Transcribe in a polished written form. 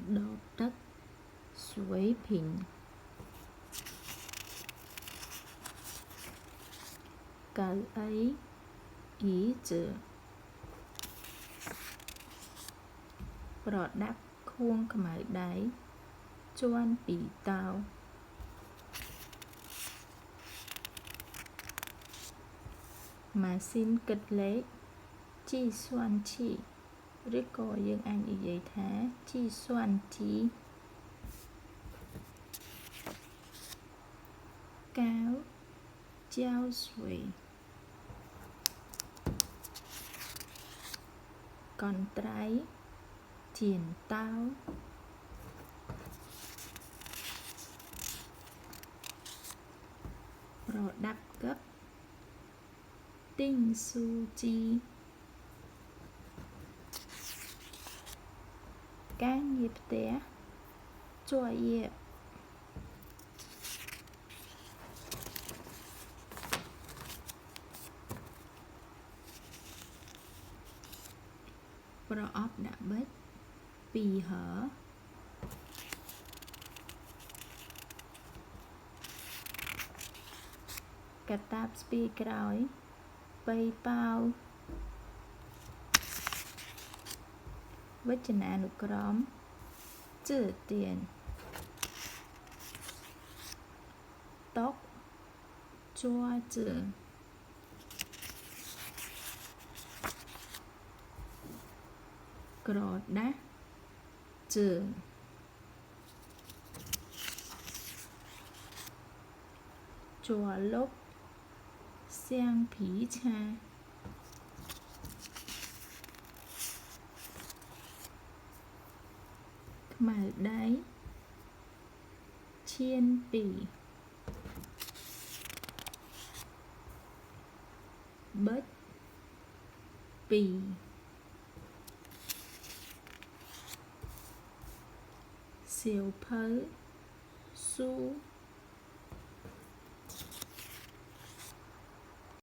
đo đất suối bình cái ấy ý chữ đắp khuôn khải đáy choan bị tao mà xin kịch lễ chi xoan chi rất có dương anh như vậy thá chi xoan chi cáo trao suy còn trái tiền tao rồi đắp gấp tinh su chi các nghiệp té cho ye pro op đã bết vì hở cả tạp spi kroi bay bao với chân an được crom chữ tiền tóc cho chữ cro đá chữ chùa lốp xiang phí cha khải đáy chiên bỉ bớt bì siêu phớ su